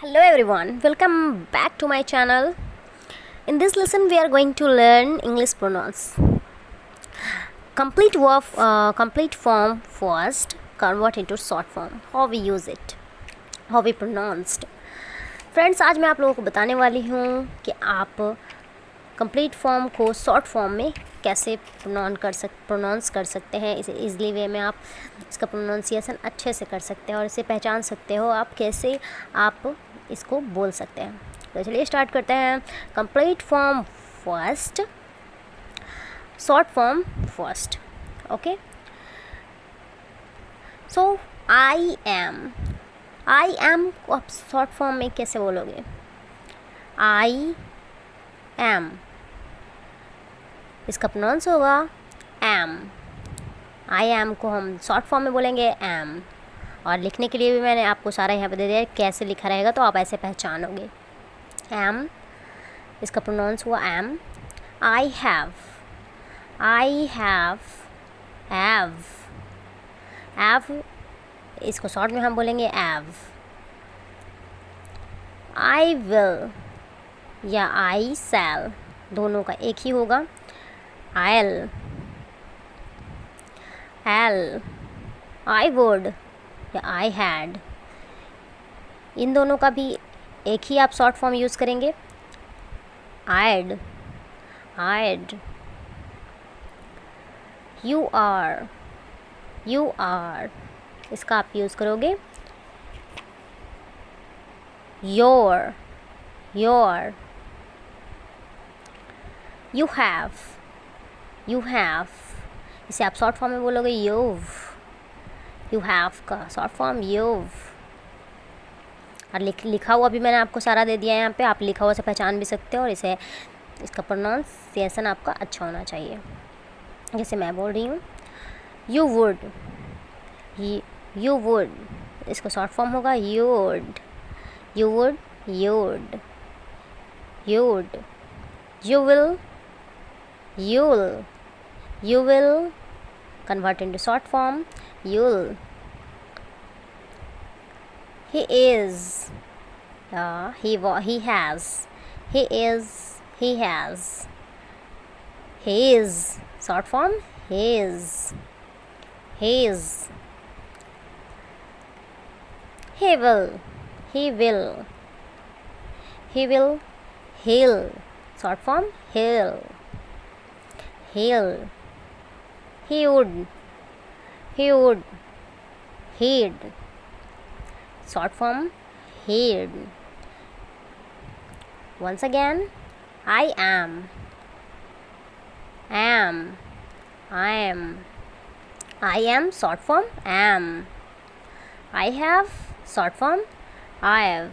Hello everyone, welcome back to my channel. In this lesson we are going to learn English pronouns. Complete form first, convert into short form. How we use it, how we pronounced. Friends, आज मैं आप लोगों को बताने वाली हूँ कि आप कंप्लीट फॉर्म को शॉर्ट फॉर्म में कैसे प्रोनाउंस कर सकते हैं। इसे ईज़िली वे में आप इसका प्रोनाउंसिएशन अच्छे से कर सकते हैं और इसे पहचान सकते हो आप कैसे आप इसको बोल सकते हैं। तो चलिए स्टार्ट करते हैं। Complete form first, short form first. Okay, so I am को आप शॉर्ट फॉर्म में कैसे बोलोगे? आई एम, इसका प्रोनाउंस होगा एम। आई एम को हम शॉर्ट फॉर्म में बोलेंगे एम, और लिखने के लिए भी मैंने आपको सारा यहाँ पे दे दिया कैसे लिखा रहेगा, तो आप ऐसे पहचानोगे। एम, इसका प्रोनाउंस हुआ एम। आई हैव एव, एव, इसको शॉर्ट में हम बोलेंगे एव। आई विल या आई शैल, दोनों का एक ही होगा। I'll, I would या I had, इन दोनों का भी एक ही आप शॉर्ट फॉर्म यूज़ करेंगे। I'd, you are, इसका आप यूज़ करोगे your, you have, इसे आप शॉर्ट फॉर्म में बोलोगे you have का शॉर्ट फॉर्म you've। और लिखा हुआ भी मैंने आपको सारा दे दिया है यहाँ पे, आप लिखा हुआ से पहचान भी सकते हो, और इसका प्रोनाउंसिएशन आपका अच्छा होना चाहिए। जैसे मैं बोल रही हूँ you would, इसका शॉर्ट फॉर्म होगा you'd, you'd, you will, convert into short form you'll। He is, he has, short form his, he will, he'll, short form he'll, he would, he'd, short form he'd। Once again, I am, short form am। I have, short form I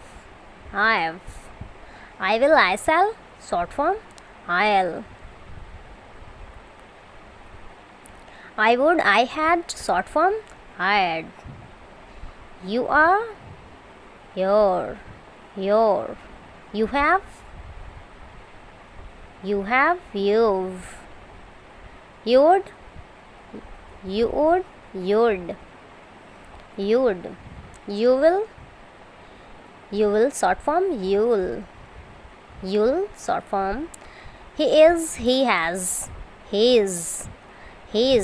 have। I will, I shall, short form I'll। I would, I had, short form had। You are, your, you have, you've, you'd, you'd, you will, short form you'll, short form he is, he has, his, he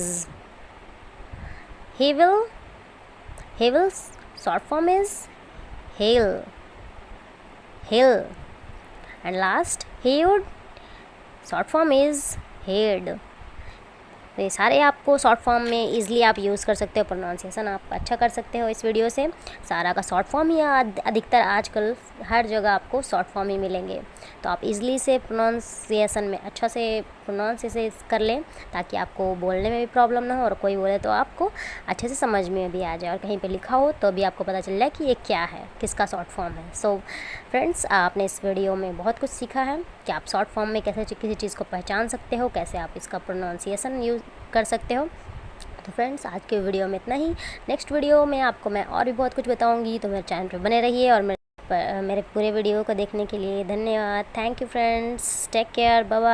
will, short form is he'll, and last he would, short form is he'd। तो ये सारे आपको short form में easily आप use कर सकते हो, pronunciation आप अच्छा कर सकते हो इस वीडियो से। सारा का शॉर्ट फॉर्म ही अधिकतर आजकल हर जगह आपको शॉर्ट फॉर्म ही मिलेंगे, तो आप ईज़िली से प्रोनाउंसिएशन में अच्छा से प्रोनाउंसिएशन कर लें, ताकि आपको बोलने में भी प्रॉब्लम ना हो, और कोई बोले तो आपको अच्छे से समझ में भी आ जाए, और कहीं पर लिखा हो तो भी आपको पता चल जाए कि ये क्या है, किसका शॉर्ट फॉर्म है। सो फ्रेंड्स, आपने इस वीडियो में बहुत कुछ सीखा है कि आप शॉर्ट फॉर्म में कैसे किसी चीज़ को पहचान सकते हो, कैसे आप इसका प्रोनाउंसिएशन यूज़ कर सकते हो। तो फ्रेंड्स, आज के वीडियो में इतना ही। नेक्स्ट वीडियो में आपको मैं और भी बहुत कुछ बताऊंगी, तो मेरे चैनल पे बने रहिए, और मेरे पूरे वीडियो को देखने के लिए धन्यवाद। Thank you friends, take care, bye bye.